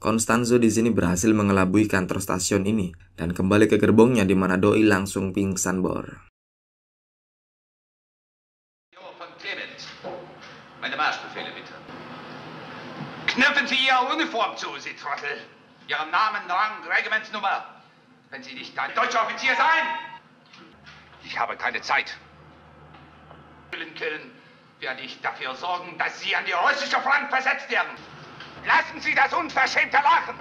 Constanzo di sini berhasil mengelabui kantor stasiun ini dan kembali ke gerbongnya di mana doi langsung pingsan, Bor. Meine Marschbefehle bitte. Knöpfen Sie Ihre Uniform zu, Sie Trottel. Ihren Namen, Rang, Regimentsnummer. Wenn Sie nicht ein deutscher Offizier sein. Ich habe keine Zeit. Killen, werde ich dafür sorgen, dass Sie an die russische Front versetzt werden. Lassen Sie das unverschämte Lachen.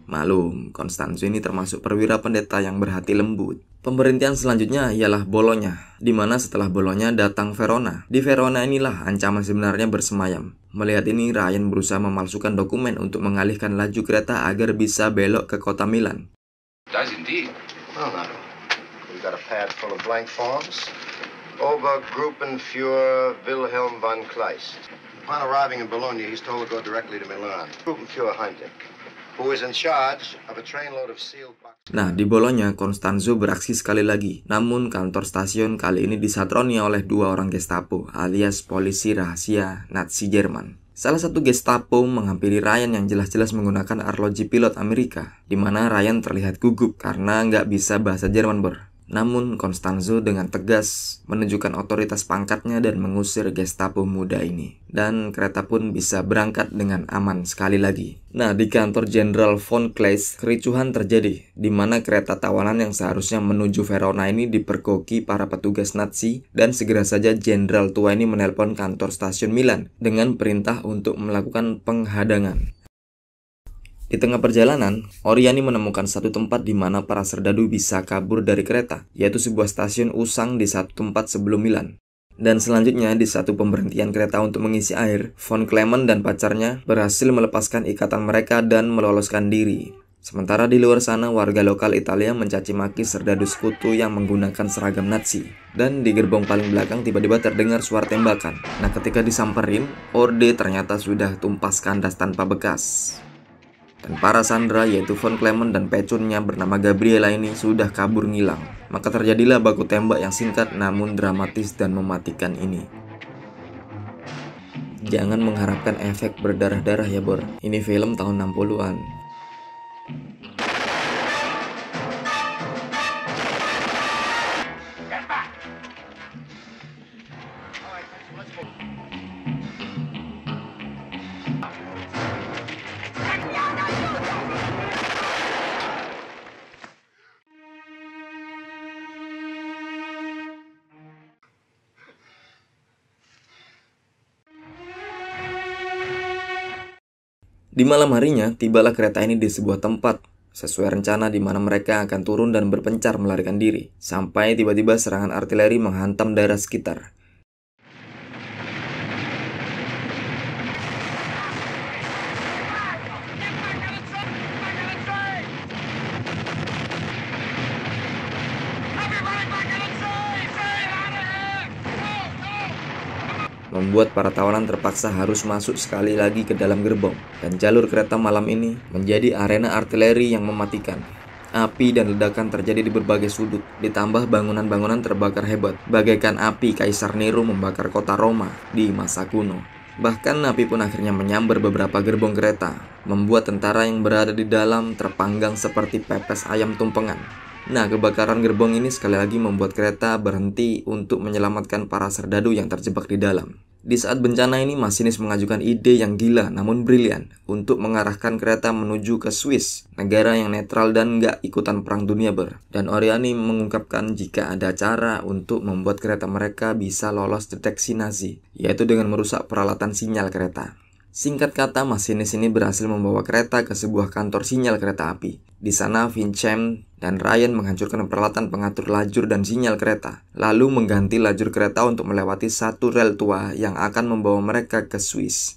Malum, Constanzo ini termasuk perwira pendeta yang berhati lembut. Pemberhentian selanjutnya ialah Bologna, di mana setelah Bologna datang Verona. Di Verona inilah ancaman sebenarnya bersemayam. Melihat ini, Ryan berusaha memalsukan dokumen untuk mengalihkan laju kereta agar bisa belok ke kota Milan. Does indeed. Well, now, we've got a pad full of blank forms. Obergruppenführer Wilhelm von Kleist. Upon arriving in Bologna, he's told to go directly to Milan. Gruppenführer Heinrich, who is in charge of a trainload of sealed boxes. Nah, di Bologna, Constanzo beraksi sekali lagi. Namun, kantor stasiun kali ini disatroni oleh dua orang Gestapo, alias polisi rahasia Nazi Jerman. Salah satu Gestapo menghampiri Ryan yang jelas-jelas menggunakan arloji pilot Amerika, di mana Ryan terlihat gugup karena nggak bisa bahasa Jerman, Bor. Namun, Constanzo dengan tegas menunjukkan otoritas pangkatnya dan mengusir Gestapo muda ini. Dan kereta pun bisa berangkat dengan aman sekali lagi. Nah, di kantor Jenderal von Kleist, kericuhan terjadi, di mana kereta tawanan yang seharusnya menuju Verona ini dipergoki para petugas Nazi, dan segera saja Jenderal tua ini menelpon kantor stasiun Milan dengan perintah untuk melakukan penghadangan. Di tengah perjalanan, Oriani menemukan satu tempat di mana para serdadu bisa kabur dari kereta, yaitu sebuah stasiun usang di satu tempat sebelum Milan. Dan selanjutnya, di satu pemberhentian kereta untuk mengisi air, von Clement dan pacarnya berhasil melepaskan ikatan mereka dan meloloskan diri. Sementara di luar sana, warga lokal Italia mencaci maki serdadu sekutu yang menggunakan seragam Nazi. Dan di gerbong paling belakang tiba-tiba terdengar suara tembakan. Nah, ketika disamperin, Orde ternyata sudah tumpas kandas tanpa bekas. Dan para sandera yaitu von Clement dan pecunnya bernama Gabriela ini sudah kabur ngilang. Maka terjadilah baku tembak yang singkat namun dramatis dan mematikan ini. Jangan mengharapkan efek berdarah-darah ya, Bor. Ini film tahun 60-an. Di malam harinya, tibalah kereta ini di sebuah tempat sesuai rencana di mana mereka akan turun dan berpencar melarikan diri, sampai tiba-tiba serangan artileri menghantam daerah sekitar. Membuat para tawanan terpaksa harus masuk sekali lagi ke dalam gerbong. Dan jalur kereta malam ini menjadi arena artileri yang mematikan. Api dan ledakan terjadi di berbagai sudut, ditambah bangunan-bangunan terbakar hebat, bagaikan api Kaisar Nero membakar kota Roma di masa kuno. Bahkan api pun akhirnya menyambar beberapa gerbong kereta, membuat tentara yang berada di dalam terpanggang seperti pepes ayam tumpengan. Nah, kebakaran gerbong ini sekali lagi membuat kereta berhenti untuk menyelamatkan para serdadu yang terjebak di dalam. Di saat bencana ini, masinis mengajukan ide yang gila namun brilian untuk mengarahkan kereta menuju ke Swiss, negara yang netral dan nggak ikutan perang dunia, Ber. Dan Oriani mengungkapkan jika ada cara untuk membuat kereta mereka bisa lolos deteksi Nazi, yaitu dengan merusak peralatan sinyal kereta. Singkat kata, masinis ini berhasil membawa kereta ke sebuah kantor sinyal kereta api. Di sana, Vincent dan Ryan menghancurkan peralatan pengatur lajur dan sinyal kereta, lalu mengganti lajur kereta untuk melewati satu rel tua yang akan membawa mereka ke Swiss.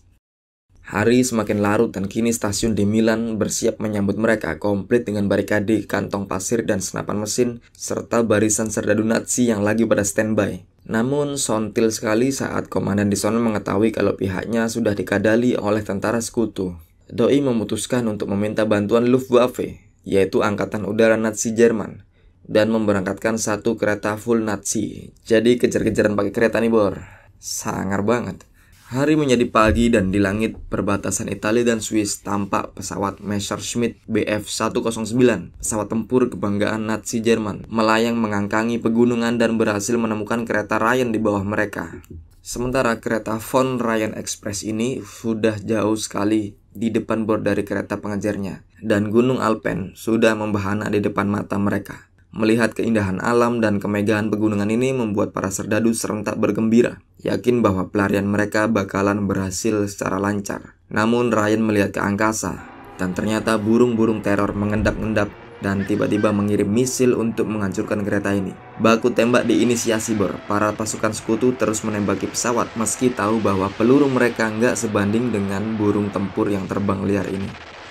Hari semakin larut dan kini stasiun di Milan bersiap menyambut mereka, komplit dengan barikade, kantong pasir, dan senapan mesin, serta barisan serdadu Nazi yang lagi pada standby. Namun, sontil sekali saat komandan di sana mengetahui kalau pihaknya sudah dikadali oleh tentara sekutu. Doi memutuskan untuk meminta bantuan Luftwaffe, yaitu Angkatan Udara Nazi Jerman. dan memberangkatkan satu kereta full Nazi. Jadi kejar-kejaran pakai kereta nih bor, sangar banget. Hari menjadi pagi dan di langit perbatasan Italia dan Swiss tampak pesawat Messerschmitt Bf 109, pesawat tempur kebanggaan Nazi Jerman, melayang mengangkangi pegunungan dan berhasil menemukan kereta Ryan di bawah mereka. Sementara kereta Von Ryan Express ini sudah jauh sekali di depan bor dari kereta pengejarnya, dan Gunung Alpen sudah membahana di depan mata mereka. Melihat keindahan alam dan kemegahan pegunungan ini membuat para serdadu serentak bergembira, yakin bahwa pelarian mereka bakalan berhasil secara lancar. Namun Ryan melihat ke angkasa, dan ternyata burung-burung teror mengendap-endap dan tiba-tiba mengirim misil untuk menghancurkan kereta ini. Baku tembak diinisiasi bor, para pasukan sekutu terus menembaki pesawat meski tahu bahwa peluru mereka nggak sebanding dengan burung tempur yang terbang liar ini.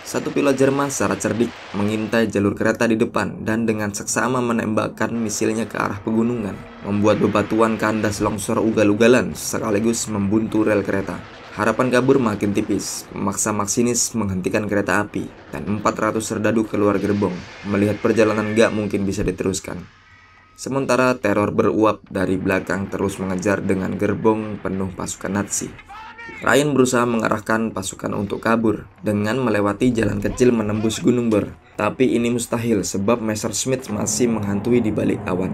Satu pilot Jerman secara cerdik mengintai jalur kereta di depan dan dengan seksama menembakkan misilnya ke arah pegunungan, membuat bebatuan kandas longsor ugal-ugalan sekaligus membuntu rel kereta. Harapan kabur makin tipis, memaksa masinis menghentikan kereta api, dan 400 serdadu keluar gerbong, melihat perjalanan gak mungkin bisa diteruskan. Sementara teror beruap dari belakang terus mengejar dengan gerbong penuh pasukan Nazi. Ryan berusaha mengarahkan pasukan untuk kabur dengan melewati jalan kecil menembus gunung bor. Tapi ini mustahil sebab Messerschmitt masih menghantui di balik awan.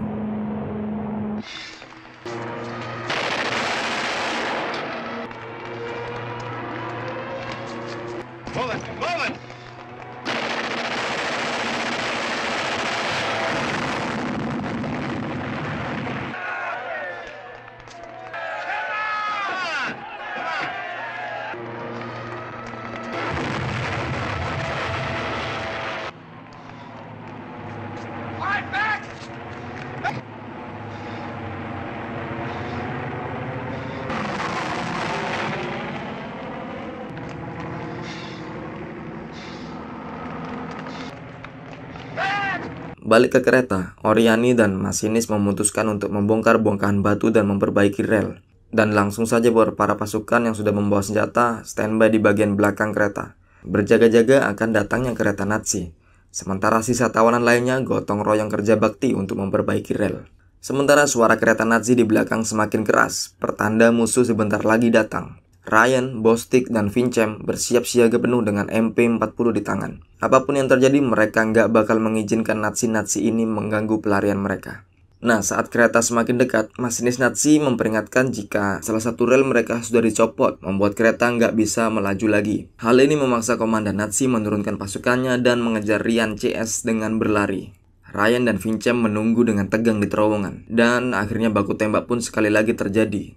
Balik ke kereta, Oriani dan masinis memutuskan untuk membongkar bongkahan batu dan memperbaiki rel. Dan langsung saja para pasukan yang sudah membawa senjata standby di bagian belakang kereta, berjaga-jaga akan datangnya kereta Nazi. Sementara sisa tawanan lainnya gotong royong kerja bakti untuk memperbaiki rel. Sementara suara kereta Nazi di belakang semakin keras, pertanda musuh sebentar lagi datang. Ryan, Bostik, dan Vincem bersiap siaga penuh dengan MP40 di tangan. Apapun yang terjadi, mereka nggak bakal mengizinkan Nazi-Nazi ini mengganggu pelarian mereka. Nah, saat kereta semakin dekat, masinis Nazi memperingatkan jika salah satu rel mereka sudah dicopot, membuat kereta nggak bisa melaju lagi. Hal ini memaksa komandan Nazi menurunkan pasukannya dan mengejar Ryan CS dengan berlari. Ryan dan Vincem menunggu dengan tegang di terowongan, dan akhirnya baku tembak pun sekali lagi terjadi.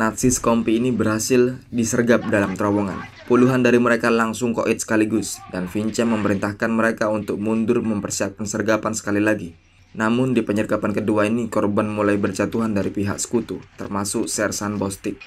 Nazi sekompi ini berhasil disergap dalam terowongan. Puluhan dari mereka langsung koit sekaligus, dan Vincem memerintahkan mereka untuk mundur mempersiapkan sergapan sekali lagi. Namun di penyergapan kedua ini korban mulai berjatuhan dari pihak sekutu, termasuk Sersan Bostik.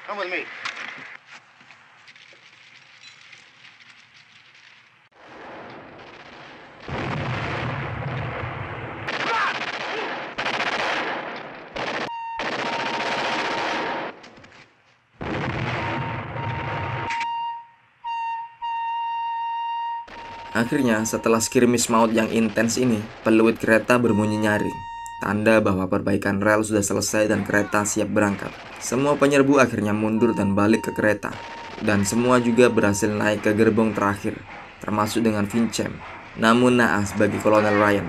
Come with me. Akhirnya, setelah skirmish maut yang intens ini, peluit kereta berbunyi nyaring. Tanda bahwa perbaikan rel sudah selesai dan kereta siap berangkat. Semua penyerbu akhirnya mundur dan balik ke kereta. dan semua juga berhasil naik ke gerbong terakhir, termasuk dengan Vincent, namun naas bagi Kolonel Ryan.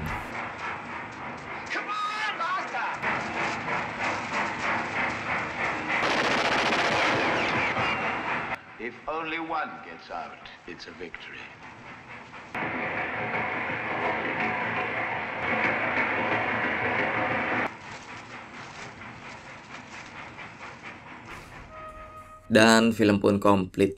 If only one gets out, it's a victory. Dan film pun komplit.